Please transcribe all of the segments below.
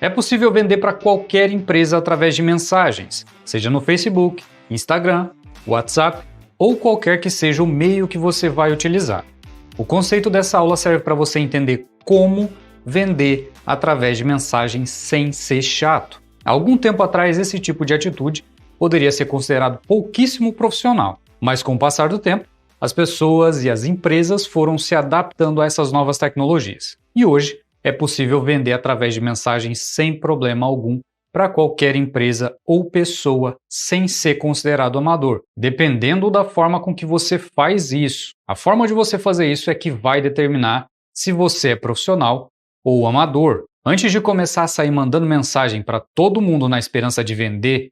É possível vender para qualquer empresa através de mensagens, seja no Facebook, Instagram, WhatsApp ou qualquer que seja o meio que você vai utilizar. O conceito dessa aula serve para você entender como vender através de mensagens sem ser chato. Há algum tempo atrás, esse tipo de atitude poderia ser considerado pouquíssimo profissional, mas com o passar do tempo, as pessoas e as empresas foram se adaptando a essas novas tecnologias. E hoje é possível vender através de mensagens sem problema algum para qualquer empresa ou pessoa sem ser considerado amador, dependendo da forma com que você faz isso. A forma de você fazer isso é que vai determinar se você é profissional ou amador. Antes de começar a sair mandando mensagem para todo mundo na esperança de vender,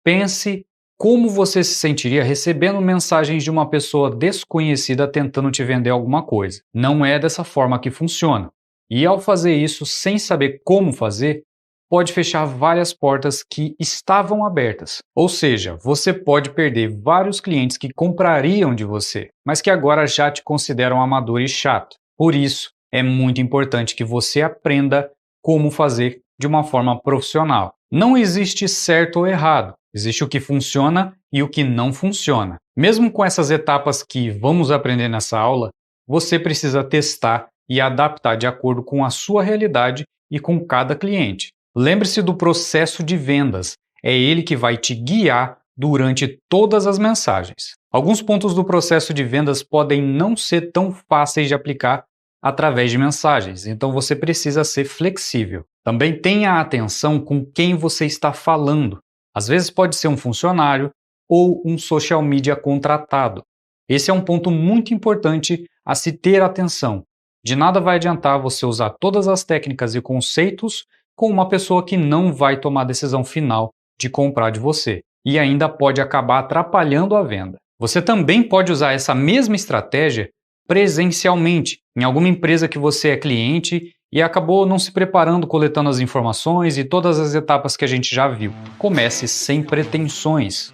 pense como você se sentiria recebendo mensagens de uma pessoa desconhecida tentando te vender alguma coisa. Não é dessa forma que funciona. E ao fazer isso sem saber como fazer, pode fechar várias portas que estavam abertas. Ou seja, você pode perder vários clientes que comprariam de você, mas que agora já te consideram amador e chato. Por isso, é muito importante que você aprenda como fazer de uma forma profissional. Não existe certo ou errado, existe o que funciona e o que não funciona. Mesmo com essas etapas que vamos aprender nessa aula, você precisa testar e adaptar de acordo com a sua realidade e com cada cliente. Lembre-se do processo de vendas, é ele que vai te guiar durante todas as mensagens. Alguns pontos do processo de vendas podem não ser tão fáceis de aplicar através de mensagens, então você precisa ser flexível. Também tenha atenção com quem você está falando. Às vezes pode ser um funcionário ou um social media contratado. Esse é um ponto muito importante a se ter atenção. De nada vai adiantar você usar todas as técnicas e conceitos com uma pessoa que não vai tomar a decisão final de comprar de você e ainda pode acabar atrapalhando a venda. Você também pode usar essa mesma estratégia presencialmente, em alguma empresa que você é cliente e acabou não se preparando, coletando as informações e todas as etapas que a gente já viu. Comece sem pretensões.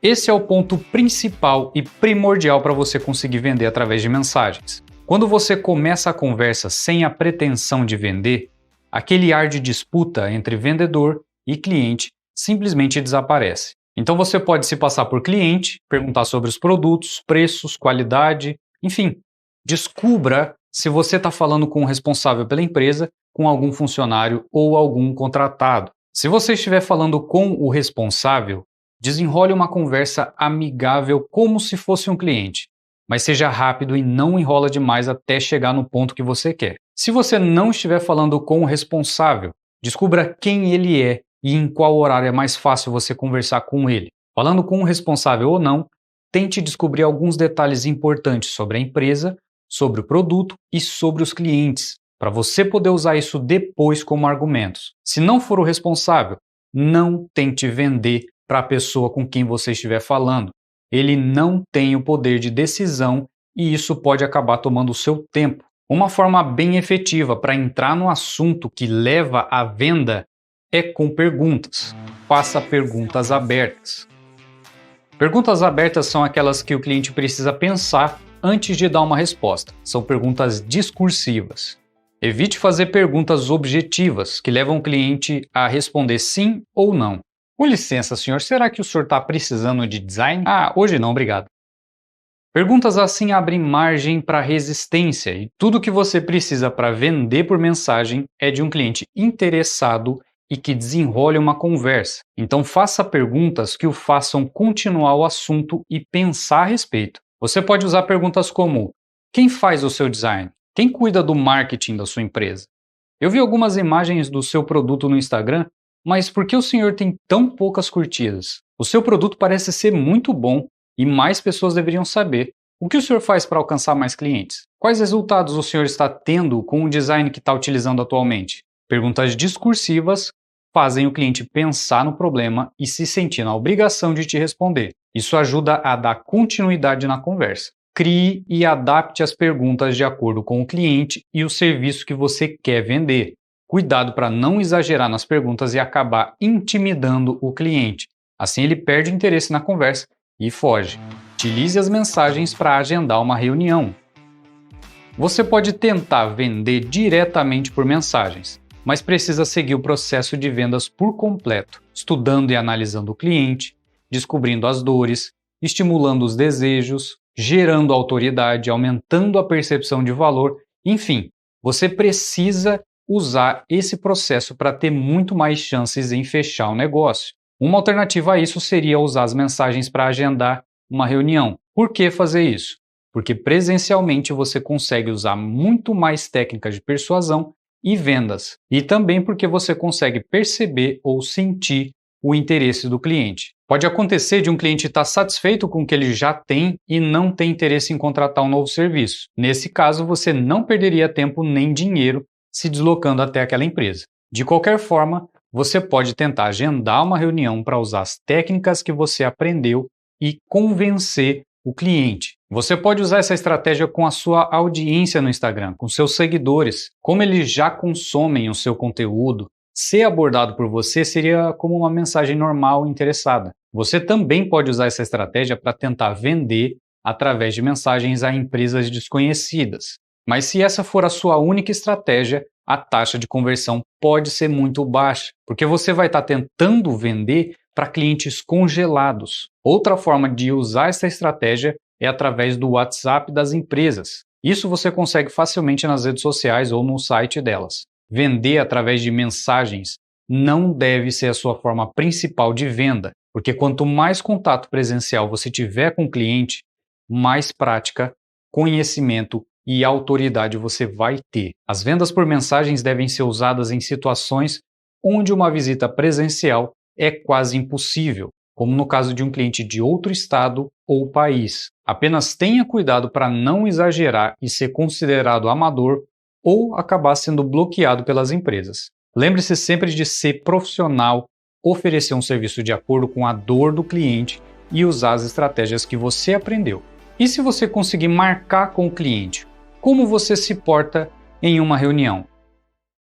Esse é o ponto principal e primordial para você conseguir vender através de mensagens. Quando você começa a conversa sem a pretensão de vender, aquele ar de disputa entre vendedor e cliente simplesmente desaparece. Então você pode se passar por cliente, perguntar sobre os produtos, preços, qualidade, enfim, descubra se você está falando com o responsável pela empresa, com algum funcionário ou algum contratado. Se você estiver falando com o responsável, desenrole uma conversa amigável como se fosse um cliente, mas seja rápido e não enrola demais até chegar no ponto que você quer. Se você não estiver falando com o responsável, descubra quem ele é e em qual horário é mais fácil você conversar com ele. Falando com o responsável ou não, tente descobrir alguns detalhes importantes sobre a empresa, sobre o produto e sobre os clientes, para você poder usar isso depois como argumentos. Se não for o responsável, não tente vender para a pessoa com quem você estiver falando. Ele não tem o poder de decisão e isso pode acabar tomando o seu tempo. Uma forma bem efetiva para entrar no assunto que leva à venda é com perguntas. Faça perguntas abertas. Perguntas abertas são aquelas que o cliente precisa pensar antes de dar uma resposta. São perguntas discursivas. Evite fazer perguntas objetivas que levam o cliente a responder sim ou não. Com licença, senhor, será que o senhor está precisando de design? Ah, hoje não, obrigado. Perguntas assim abrem margem para resistência e tudo que você precisa para vender por mensagem é de um cliente interessado e que desenrole uma conversa. Então faça perguntas que o façam continuar o assunto e pensar a respeito. Você pode usar perguntas como: quem faz o seu design? Quem cuida do marketing da sua empresa? Eu vi algumas imagens do seu produto no Instagram, mas por que o senhor tem tão poucas curtidas? O seu produto parece ser muito bom e mais pessoas deveriam saber. O que o senhor faz para alcançar mais clientes? Quais resultados o senhor está tendo com o design que está utilizando atualmente? Perguntas discursivas fazem o cliente pensar no problema e se sentir na obrigação de te responder. Isso ajuda a dar continuidade na conversa. Crie e adapte as perguntas de acordo com o cliente e o serviço que você quer vender. Cuidado para não exagerar nas perguntas e acabar intimidando o cliente. Assim ele perde interesse na conversa e foge. Utilize as mensagens para agendar uma reunião. Você pode tentar vender diretamente por mensagens. mas precisa seguir o processo de vendas por completo, estudando e analisando o cliente, descobrindo as dores, estimulando os desejos, gerando autoridade, aumentando a percepção de valor, enfim, você precisa usar esse processo para ter muito mais chances em fechar o negócio. Uma alternativa a isso seria usar as mensagens para agendar uma reunião. Por que fazer isso? Porque presencialmente você consegue usar muito mais técnicas de persuasão e vendas, e também porque você consegue perceber ou sentir o interesse do cliente. Pode acontecer de um cliente estar satisfeito com o que ele já tem e não ter interesse em contratar um novo serviço. Nesse caso, você não perderia tempo nem dinheiro se deslocando até aquela empresa. De qualquer forma, você pode tentar agendar uma reunião para usar as técnicas que você aprendeu e convencer o cliente. Você pode usar essa estratégia com a sua audiência no Instagram, com seus seguidores. Como eles já consomem o seu conteúdo, ser abordado por você seria como uma mensagem normal e interessada. Você também pode usar essa estratégia para tentar vender através de mensagens a empresas desconhecidas. Mas se essa for a sua única estratégia, a taxa de conversão pode ser muito baixa, porque você vai estar tentando vender para clientes congelados. Outra forma de usar essa estratégia é através do WhatsApp das empresas. Isso você consegue facilmente nas redes sociais ou no site delas. Vender através de mensagens não deve ser a sua forma principal de venda, porque quanto mais contato presencial você tiver com o cliente, mais prática, conhecimento e autoridade você vai ter. As vendas por mensagens devem ser usadas em situações onde uma visita presencial é quase impossível, como no caso de um cliente de outro estado ou país. Apenas tenha cuidado para não exagerar e ser considerado amador ou acabar sendo bloqueado pelas empresas. Lembre-se sempre de ser profissional, oferecer um serviço de acordo com a dor do cliente e usar as estratégias que você aprendeu. E se você conseguir marcar com o cliente, como você se porta em uma reunião?